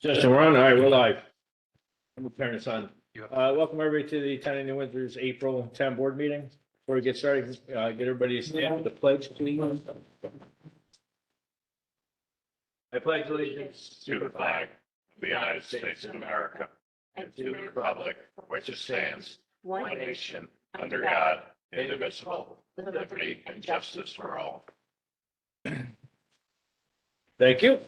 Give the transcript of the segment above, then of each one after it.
Justin, we're on. All right, we're live. I'm gonna turn this on. Welcome everybody to the Town of New Windsor's April town board meeting. Before we get started, get everybody to stand for the pledge, please. I pledge allegiance to the flag of the United States of America and to the republic for which it stands, one nation, under God, indivisible, with liberty and justice for all. Thank you.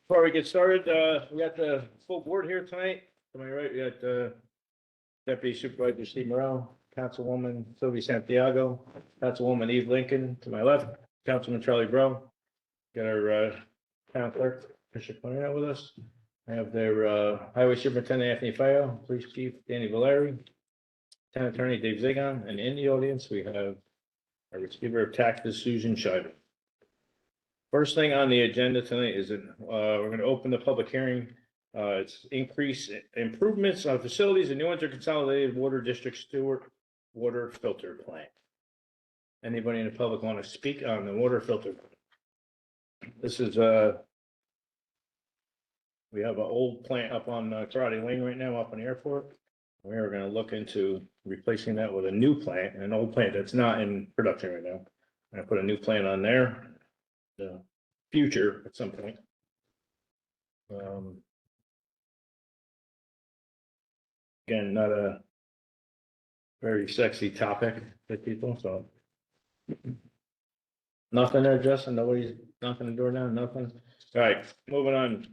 Before we get started, we got the full board here tonight. To my right, we got Deputy Supervisor Steve Morrell, Councilwoman Sylvia Santiago, Councilwoman Eve Lincoln. To my left, Councilman Charlie Bro. Got our town clerk, Bishop Cornell with us. I have their Highway Superintendent Anthony Feo, Police Chief Danny Valeri, Town Attorney Dave Zigon, and in the audience we have our Receiver of Taxes Susan Scheiber. First thing on the agenda tonight is that we're going to open the public hearing. It's increase improvements on facilities in New Windsor Consolidated Water District Stewart Water Filter Plant. Anybody in the public want to speak on the water filter? This is we have an old plant up on Karate Lane right now, up on the airport. We are going to look into replacing that with a new plant, an old plant that's not in production right now. I'm going to put a new plant on there. The future at some point. Again, not a very sexy topic for people, so nothing there, Justin. Nobody's knocking the door down. Nothing. All right, moving on.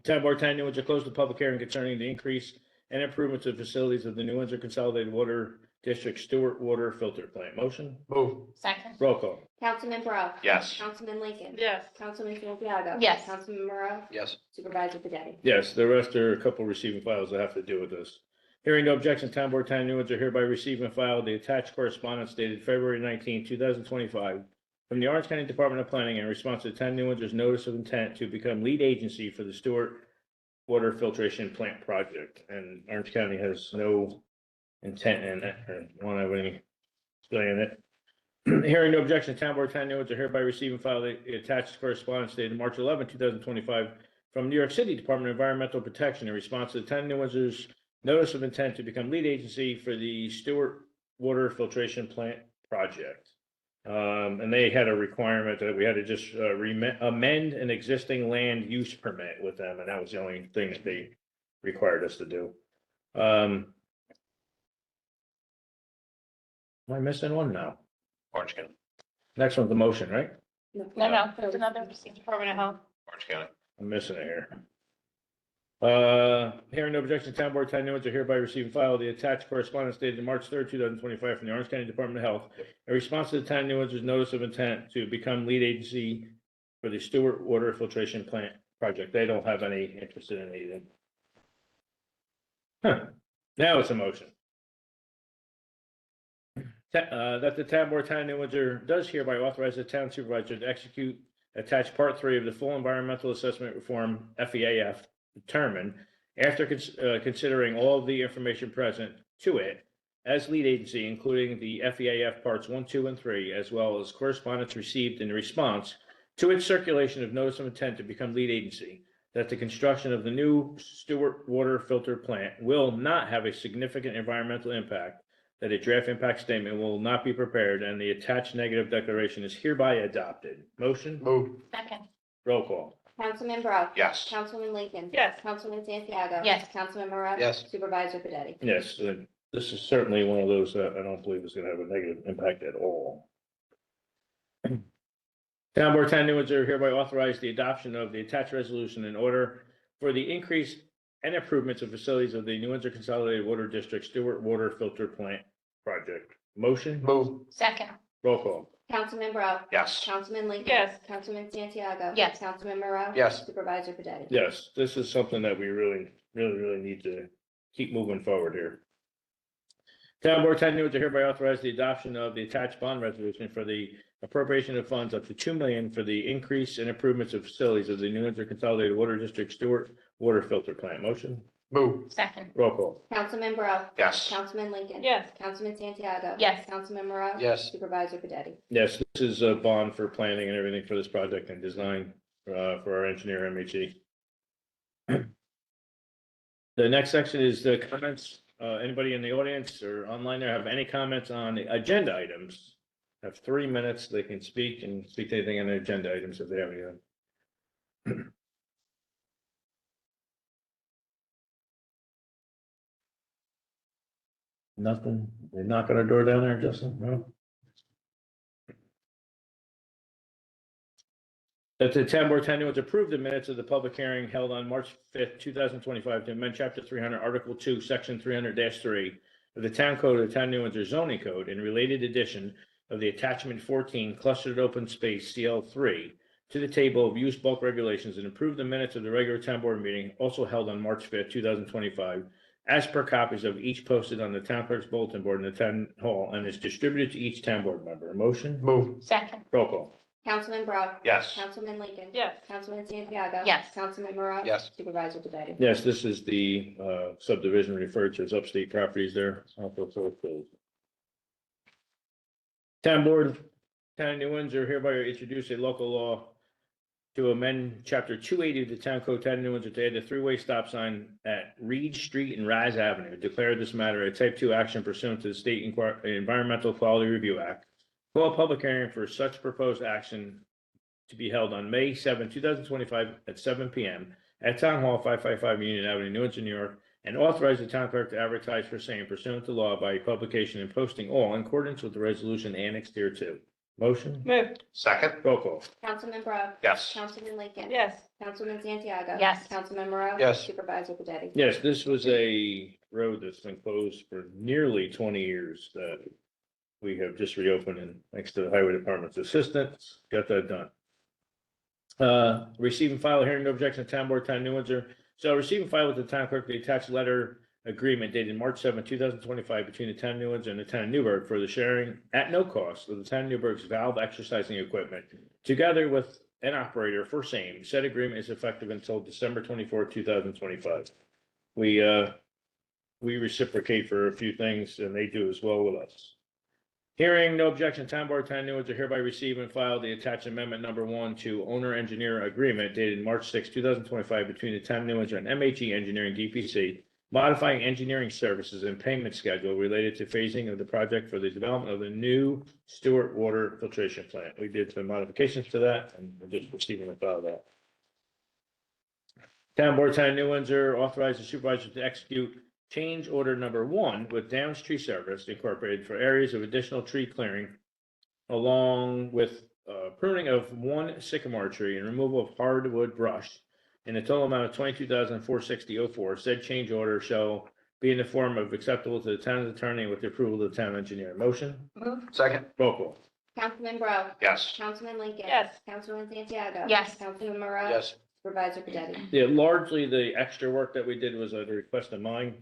Town Board 10 New Windsor closed the public hearing concerning the increase and improvements of facilities of the New Windsor Consolidated Water District Stewart Water Filter Plant. Motion? Move. Second. Roll call. Councilman Bro. Yes. Councilman Lincoln. Yes. Councilman Santiago. Yes. Councilman Morrow. Yes. Supervisor Padetti. Yes, the rest are a couple receiving files that have to do with this. Hearing no objection, Town Board 10 New Windsor hereby receive and file the attached correspondence dated February 19, 2025 from the Orange County Department of Planning in response to 10 New Windsor's notice of intent to become lead agency for the Stewart Water Filtration Plant Project. And Orange County has no intent in it or won't have any say in it. Hearing no objection, Town Board 10 New Windsor hereby receive and file the attached correspondence dated March 11, 2025 from New York City Department of Environmental Protection in response to 10 New Windsor's notice of intent to become lead agency for the Stewart Water Filtration Plant Project. And they had a requirement that we had to just amend an existing land use permit with them, and that was the only thing that they required us to do. Am I missing one now? Orange County. Next one's the motion, right? No, there's another Department of Health. Orange County. I'm missing it here. Hearing no objection, Town Board 10 New Windsor hereby receive and file the attached correspondence dated March 3rd, 2025 from the Orange County Department of Health in response to the Town of New Windsor's notice of intent to become lead agency for the Stewart Water Filtration Plant Project. They don't have any interest in anything. Now it's a motion. That the Town Board 10 New Windsor does hereby authorize the town supervisor to execute attached part 3 of the full environmental assessment reform FEAF determined after considering all of the information present to it as lead agency, including the FEAF parts 1, 2, and 3, as well as correspondence received in response to its circulation of notice of intent to become lead agency, that the construction of the new Stewart Water Filter Plant will not have a significant environmental impact, that a draft impact statement will not be prepared, and the attached negative declaration is hereby adopted. Motion? Move. Second. Roll call. Councilman Bro. Yes. Councilman Lincoln. Yes. Councilman Santiago. Yes. Councilman Morrow. Yes. Supervisor Padetti. Yes, this is certainly one of those that I don't believe is going to have a negative impact at all. Town Board 10 New Windsor hereby authorize the adoption of the attached resolution in order for the increase and improvements of facilities of the New Windsor Consolidated Water District Stewart Water Filter Plant Project. Motion? Move. Second. Roll call. Councilman Bro. Yes. Councilman Lincoln. Yes. Councilman Santiago. Yes. Councilman Morrow. Yes. Supervisor Padetti. Yes, this is something that we really need to keep moving forward here. Town Board 10 New Windsor hereby authorize the adoption of the attached bond resolution for the appropriation of funds up to $2 million for the increase and improvements of facilities of the New Windsor Consolidated Water District Stewart Water Filter Plant. Motion? Move. Second. Roll call. Councilman Bro. Yes. Councilman Lincoln. Yes. Councilman Santiago. Yes. Councilman Morrow. Yes. Supervisor Padetti. Yes, this is a bond for planning and everything for this project and design. for our engineer MHE. The next section is the comments. Anybody in the audience or online there have any comments on the agenda items? Have 3 minutes. They can speak and speak to anything on the agenda items if they have anything. Nothing. They knock on our door down there, Justin? No? That the town board was approved the minutes of the public hearing held on March 5th, 2025 to amend chapter 300, article 2, section 300-3 of the town code of the town of New Windsor zoning code and related addition of the attachment 14 clustered open space CL3 to the table of use bulk regulations and approve the minutes of the regular town board meeting also held on March 5th, 2025 as per copies of each posted on the town clerk's bulletin board in the town hall and is distributed to each town board member. A motion? Move. Second. Roll call. Councilman Brown. Yes. Councilman Lincoln. Yes. Councilman Santiago. Yes. Councilman Morrow. Yes. Supervisor Pedetti. Yes, this is the subdivision referred to as upstate properties there. Town Board, Town of New Windsor hereby introduce a local law to amend chapter 280 of the Town Code, Town of New Windsor to add a three-way stop sign at Reed Street and Raz Avenue. Declare this matter a type 2 action pursuant to the State Environmental Quality Review Act. Call a public hearing for such proposed action to be held on May 7, 2025 at 7 p.m. at Town Hall, 555 Union Avenue, New Windsor, New York, and authorize the town clerk to advertise for same pursuant to law by publication and posting all in accordance with the resolution annexed hereto. Motion? Move. Second. Roll call. Councilman Brown. Yes. Councilman Lincoln. Yes. Councilman Santiago. Yes. Councilman Morrow. Yes. Supervisor Pedetti. Yes, this was a road that's been closed for nearly 20 years that we have just reopened, and thanks to the Highway Department's assistance, got that done. Receive and file, hearing no objection, Town Board, Town of New Windsor. So receive and file with the town clerk the attached letter agreement dated March 7, 2025 between the town of New Windsor and the town of Newburgh for the sharing at no cost of the town of Newburgh's valve exercising equipment, together with an operator for same. Said agreement is effective until December 24, 2025. We reciprocate for a few things, and they do as well with us. Hearing no objection, Town Board, Town of New Windsor hereby receive and file the attached amendment number 1 to owner engineer agreement dated March 6, 2025 between the town of New Windsor and MHE Engineering DPC, modifying engineering services and payment schedule related to phasing of the project for the development of the new Stewart water filtration plant. We did some modifications to that, and we're just receiving and file that. Town Board, Town of New Windsor authorize the supervisor to execute change order number 1 with Downs Tree Service Incorporated for areas of additional tree clearing, along with pruning of 1 sycamore tree and removal of hardwood brush in a total amount of $22,460.04. Said change order shall be in the form of acceptable to the town's attorney with the approval of the town engineer. Motion? Move. Second. Roll call. Councilman Brown. Yes. Councilman Lincoln. Yes. Councilman Santiago. Yes. Councilman Morrow. Yes. Supervisor Pedetti. Yeah, largely the extra work that we did was at a request of mine.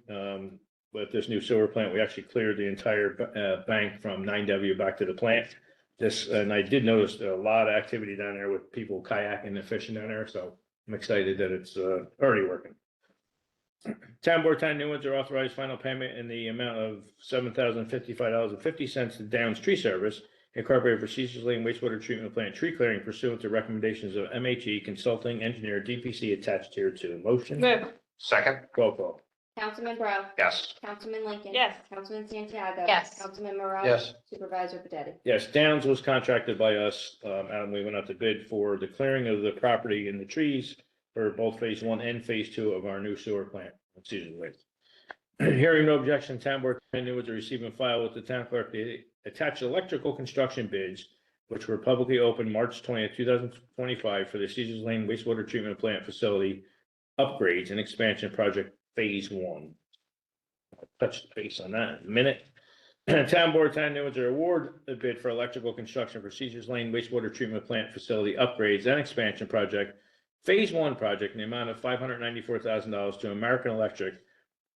With this new sewer plant, we actually cleared the entire bank from 9W back to the plant. And I did notice a lot of activity down there with people kayaking and fishing down there, so I'm excited that it's already working. Town Board, Town of New Windsor authorized final payment in the amount of $7,055.50 to Downs Tree Service Incorporated for Cecil's Lane wastewater treatment plant tree clearing pursuant to recommendations of MHE Consulting Engineer DPC attached here to. Motion? Move. Second. Roll call. Councilman Brown. Yes. Councilman Lincoln. Yes. Councilman Santiago. Yes. Councilman Morrow. Yes. Supervisor Pedetti. Yes, Downs was contracted by us, and we went out to bid for the clearing of the property and the trees for both phase 1 and phase 2 of our new sewer plant. Hearing no objection, Town Board, Town of New Windsor receive and file with the town clerk the attached electrical construction bids, which were publicly opened March 20th, 2025 for the Cecil's Lane wastewater treatment plant facility upgrades and expansion project phase 1. I'll touch base on that in a minute. Town Board, Town of New Windsor award the bid for electrical construction for Cecil's Lane wastewater treatment plant facility upgrades and expansion project phase 1 project in the amount of $594,000 to American Electric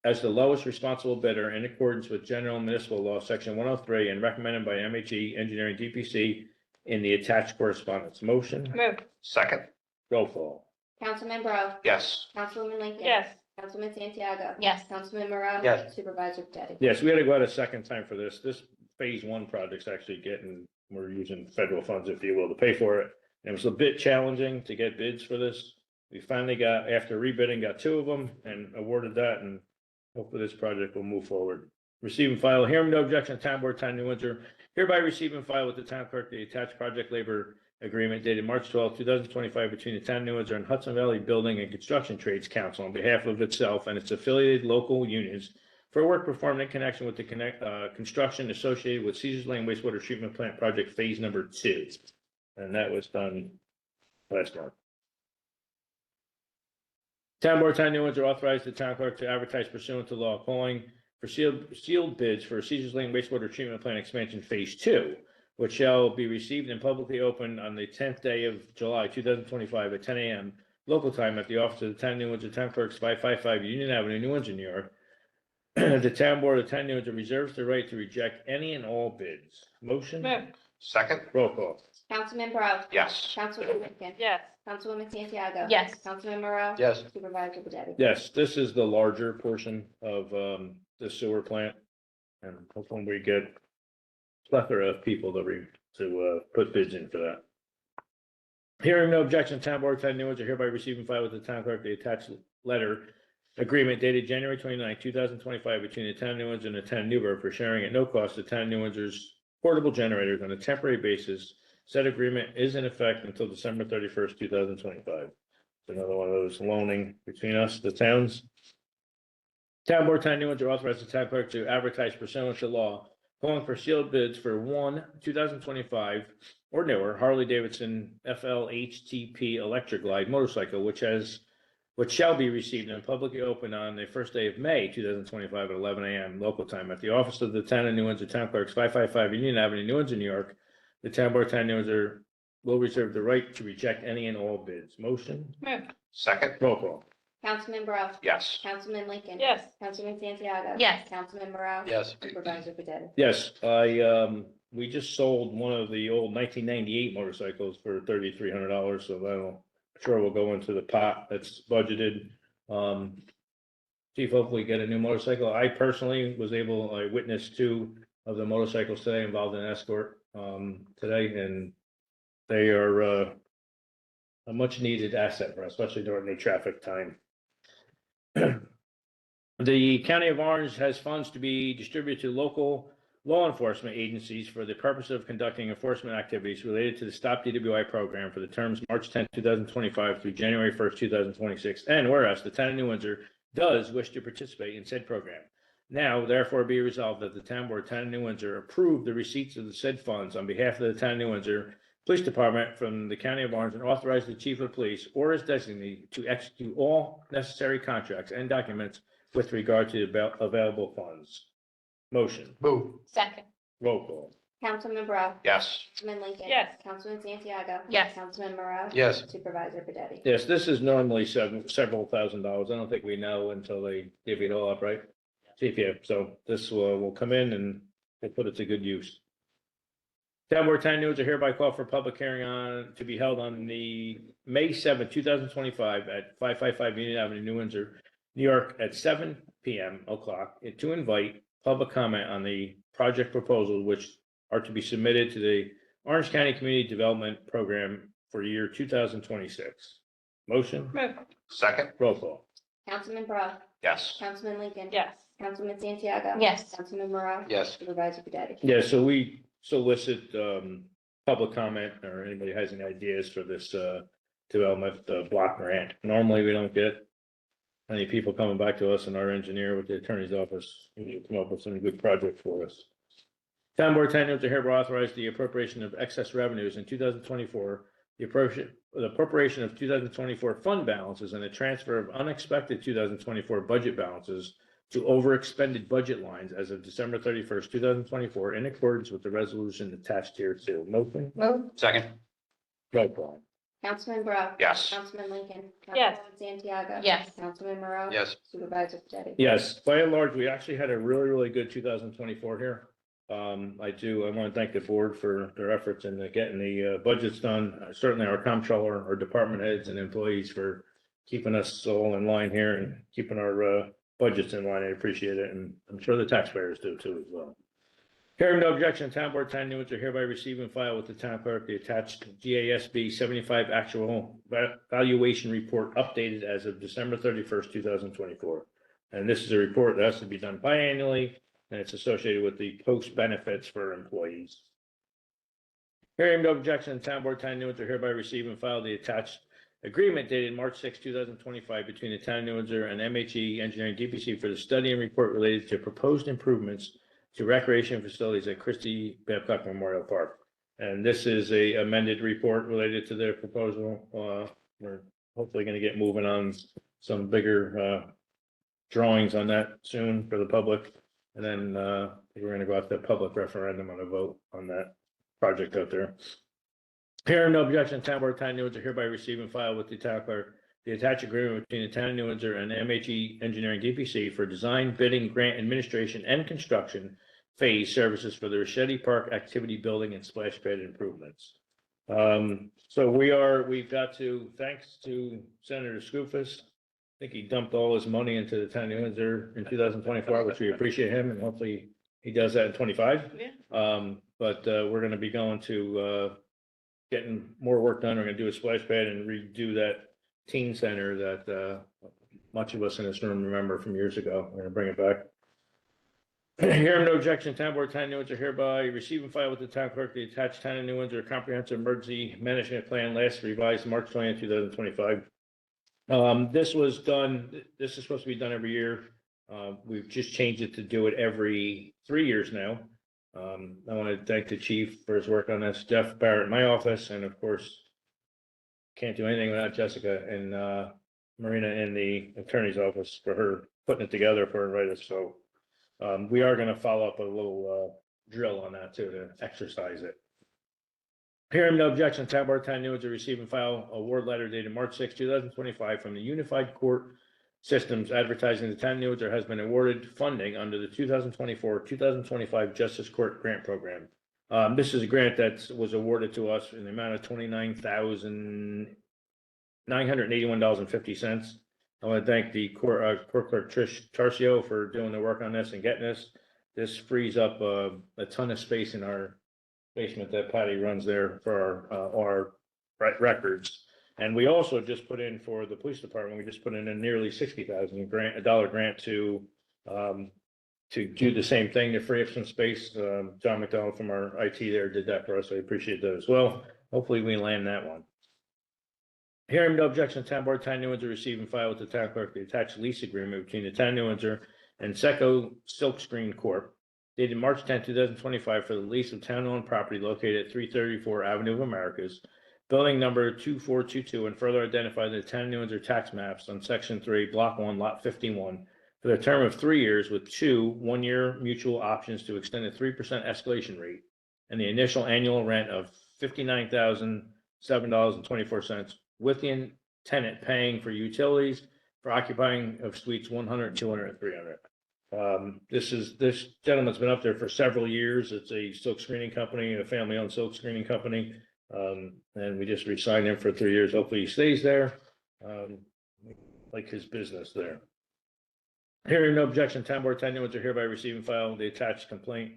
as the lowest responsible bidder in accordance with General Municipal Law, Section 103, and recommended by MHE Engineering DPC in the attached correspondence. Motion? Move. Second. Roll call. Councilman Brown. Yes. Councilwoman Lincoln. Yes. Councilman Santiago. Yes. Councilman Morrow. Yes. Supervisor Pedetti. Yes, we had to go out a second time for this. This phase 1 project's actually we're using federal funds, if you will, to pay for it. It was a bit challenging to get bids for this. We finally got, after rebidding, got two of them and awarded that, and hopefully this project will move forward. Receive and file, hearing no objection, Town Board, Town of New Windsor, hereby receive and file with the town clerk the attached project labor agreement dated March 12, 2025, between the Town of New Windsor and Hudson Valley Building and Construction Trades Council on behalf of itself and its affiliated local unions for work performed in connection with the construction associated with Caesars Lane wastewater treatment plant project phase number 2. And that was done last month. Town Board, Town of New Windsor authorized the town clerk to advertise pursuant to law calling for sealed bids for Caesars Lane wastewater treatment plant expansion phase 2, which shall be received and publicly opened on the 10th day of July, 2025 at 10 a.m. local time at the office of the Town of New Windsor, Town Clerk's 555 Union Avenue, New Windsor, New York. The Town Board of Town of New Windsor reserves the right to reject any and all bids. Motion? Move. Second. Roll call. Councilman Rowe. Yes. Councilwoman Lincoln. Yes. Councilwoman Santiago. Yes. Councilman Morrow. Yes. Supervisor Pedetti. Yes, this is the larger portion of the sewer plant. And hopefully we get plethora of people to put bids in for that. Hearing no objection, Town Board, Town of New Windsor hereby receive and file with the town clerk the attached letter agreement dated January 29, 2025, between the Town of New Windsor and the Town of Newburgh for sharing at no cost the Town of New Windsor's portable generators on a temporary basis. Said agreement is in effect until December 31st, 2025. It's another one of those loaning between us, the towns. Town Board, Town of New Windsor authorizes the town clerk to advertise pursuant to law, calling for sealed bids for one 2025 or newer Harley Davidson FLHTP electric glide motorcycle, which shall be received and publicly opened on the first day of May 2025 at 11 a.m. local time at the office of the Town of New Windsor, Town Clerk's 555 Union Avenue, New Windsor, New York. The Town Board, Town of New Windsor will reserve the right to reject any and all bids. Motion? Move. Second. Roll call. Councilman Rowe. Yes. Councilman Lincoln. Yes. Councilman Santiago. Yes. Councilman Morrow. Yes. Supervisor Pedetti. Yes, we just sold one of the old 1998 motorcycles for $3,300, so that'll, sure will go into the pot that's budgeted. Chief, hopefully get a new motorcycle. I personally I witnessed two of the motorcycles today involved in escort, today, and they are, a much needed asset for us, especially during the traffic time. The County of Orange has funds to be distributed to local law enforcement agencies for the purpose of conducting enforcement activities related to the Stop DWI program for the terms March 10, 2025 through January 1st, 2026. And whereas the Town of New Windsor does wish to participate in said program, now therefore be resolved that the Town Board, Town of New Windsor approve the receipts of the said funds on behalf of the Town of New Windsor Police Department from the County of Orange and authorize the Chief of Police or his designee to execute all necessary contracts and documents with regard to available funds. Motion. Move. Second. Roll call. Councilman Rowe. Yes. Councilman Lincoln. Yes. Councilman Santiago. Yes. Councilman Morrow. Yes. Supervisor Pedetti. Yes, this is normally several $1,000s. I don't think we know until they divvy it all up, right? Chief, yeah, so this will come in and we'll put it to good use. Town Board, Town of New Windsor hereby call for a public hearing to be held on the May 7th, 2025 at 555 Union Avenue, New Windsor, New York at 7 p.m. to invite public comment on the project proposals which are to be submitted to the Orange County Community Development Program for year 2026. Motion? Move. Second. Roll call. Councilman Rowe. Yes. Councilman Lincoln. Yes. Councilman Santiago. Yes. Councilman Morrow. Yes. Supervisor Pedetti. Yeah, so we solicit public comment or anybody has any ideas for this development block grant. Normally, we don't get any people coming back to us and our engineer with the attorney's office usually come up with some good project for us. Town Board, Town of New Windsor hereby authorize the appropriation of excess revenues in 2024, the appropriation of 2024 fund balances and the transfer of unexpected 2024 budget balances to overexpended budget lines as of December 31st, 2024, in accordance with the resolution attached here to. Motion? Move. Second. Roll call. Councilman Rowe. Yes. Councilman Lincoln. Yes. Councilman Santiago. Yes. Councilman Morrow. Yes. Supervisor Pedetti. Yes, by and large, we actually had a really good 2024 here. I want to thank the board for their efforts in getting the budgets done. Certainly our comptroller, our department heads and employees for keeping us all in line here and keeping our budgets in line. I appreciate it. And I'm sure the taxpayers do too as well. Hearing no objection, Town Board, Town of New Windsor hereby receive and file with the town clerk the attached GASB 75 actual valuation report updated as of December 31st, 2024. And this is a report that has to be done biannually, and it's associated with the post benefits for employees. Hearing no objection, Town Board, Town of New Windsor hereby receive and file the attached agreement dated March 6, 2025 between the Town of New Windsor and MHE Engineering DPC for the study and report related to proposed improvements to recreation facilities at Christie Babcock Memorial Park. And this is a amended report related to their proposal. We're hopefully going to get moving on some bigger drawings on that soon for the public. And then we're going to go out to public referendum on a vote on that project out there. Hearing no objection, Town Board, Town of New Windsor hereby receive and file with the town clerk the attached agreement between the Town of New Windsor and MHE Engineering DPC for design, bidding, grant administration, and construction phase services for the Ricchetti Park Activity Building and splash pad improvements. So we've got to, thanks to Senator Skoufis. I think he dumped all his money into the Town of New Windsor in 2024, which we appreciate him, and hopefully he does that in 25. Yeah. But we're going to be going to getting more work done. We're going to do a splash pad and redo that teen center that much of us in this room remember from years ago. We're going to bring it back. Hearing no objection, Town Board, Town of New Windsor hereby receive and file with the town clerk the attached Town of New Windsor Comprehensive Emergency Management Plan, last revised March 20th, 2025. This was done, this is supposed to be done every year. We've just changed it to do it every 3 years now. I want to thank the chief for his work on this, Jeff Barrett in my office, and of course, can't do anything without Jessica and Marina in the attorney's office for her putting it together for her writers. So we are going to follow up a little drill on that too to exercise it. Hearing no objection, Town Board, Town of New Windsor receive and file award letter dated March 6, 2025 from the Unified Court Systems advertising the Town of New Windsor has been awarded funding under the 2024-2025 Justice Court Grant Program. This is a grant that was awarded to us in the amount of $29,981.50. I want to thank the court clerk Trish Tarcio for doing the work on this and getting this. This frees up a ton of space in our basement that Patty runs there for our records. And we also just put in for the police department, we just put in a nearly $60,000 grant to do the same thing to free up some space. John McDonald from our IT there did that for us. I appreciate that as well. Hopefully we land that one. Hearing no objection, Town Board, Town of New Windsor receive and file with the town clerk the attached lease agreement between the Town of New Windsor and Seco Silkscreen Corp. Dated March 10, 2025 for the lease of town-owned property located at 334 Avenue of Americas, building number 2422, and further identify the Town of New Windsor tax maps on Section 3, Block 1, Lot 51, for the term of 3 years with 2 one-year mutual options to extend a 3% escalation rate and the initial annual rent of $59,007.24, with the tenant paying for utilities for occupying of suites 100, 200, and 300. This gentleman's been up there for several years. It's a silk screening company, a family-owned silk screening company. And we just re-signed him for 3 years. Hopefully he stays there. Like his business there. Hearing no objection, Town Board, Town of New Windsor hereby receive and file the attached complaint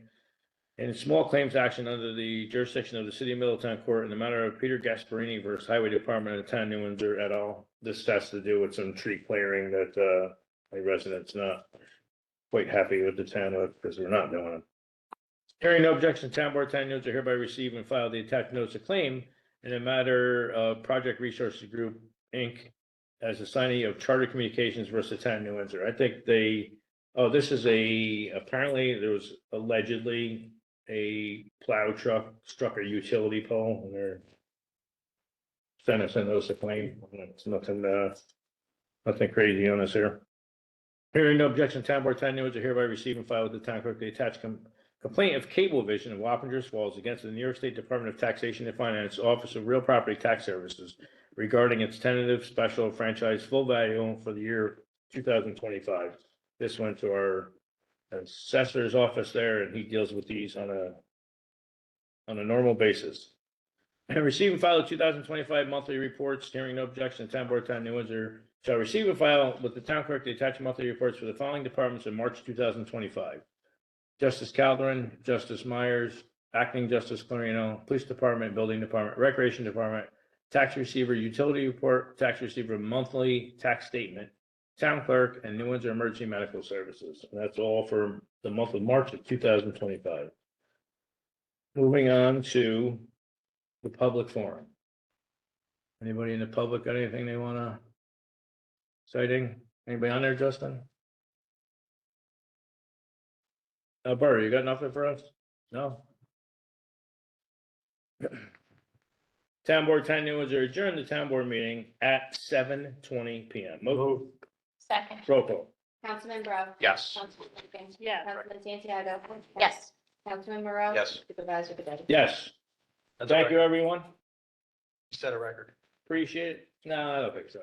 in small claims action under the jurisdiction of the City of Middletown Court in the matter of Peter Gasparini versus Highway Department of the Town of New Windsor et al. This has to do with some tree clearing that a resident's not quite happy with the town of because we're not doing it. Hearing no objection, Town Board, Town of New Windsor hereby receive and file the attached notice of claim in the matter of Project Resources Group, Inc. as assignee of Charter Communications versus Town of New Windsor. I think this is apparently there was allegedly a plow truck struck a utility pole and they're sending us a notice of claim. It's nothing crazy on us here. Hearing no objection, Town Board, Town of New Windsor hereby receive and file with the town clerk the attached complaint of Cablevision of Wappingers Falls against the New York State Department of Taxation and Finance Office of Real Property Tax Services regarding its tentative special franchise full value for the year 2025. This went to our assessor's office there, and he deals with these on a normal basis. And receive and file the 2025 monthly reports. Hearing no objection, Town Board, Town of New Windsor shall receive and file with the town clerk the attached monthly reports for the following departments in March 2025. Justice Calderon, Justice Myers, Acting Justice Clarino, Police Department, Building Department, Recreation Department, Tax Receiver Utility Report, Tax Receiver Monthly Tax Statement, Town Clerk, and New Windsor Emergency Medical Services. And that's all for the month of March of 2025. Moving on to the public forum. Anybody in the public got anything they wanna citing? Anybody on there, Justin? Burr, you got nothing for us? No? Town Board 10 New Windsor adjourned the town board meeting at 7:20 PM. Move. Second. Roll call. Councilman Brown. Yes. Councilman Jenkins. Yeah. Councilman Santiago. Yes. Councilman Morrow. Yes. Supervisor Pedetti. Yes. That's Thank right. you, everyone. Set a record. Appreciate it. No, I don't think so.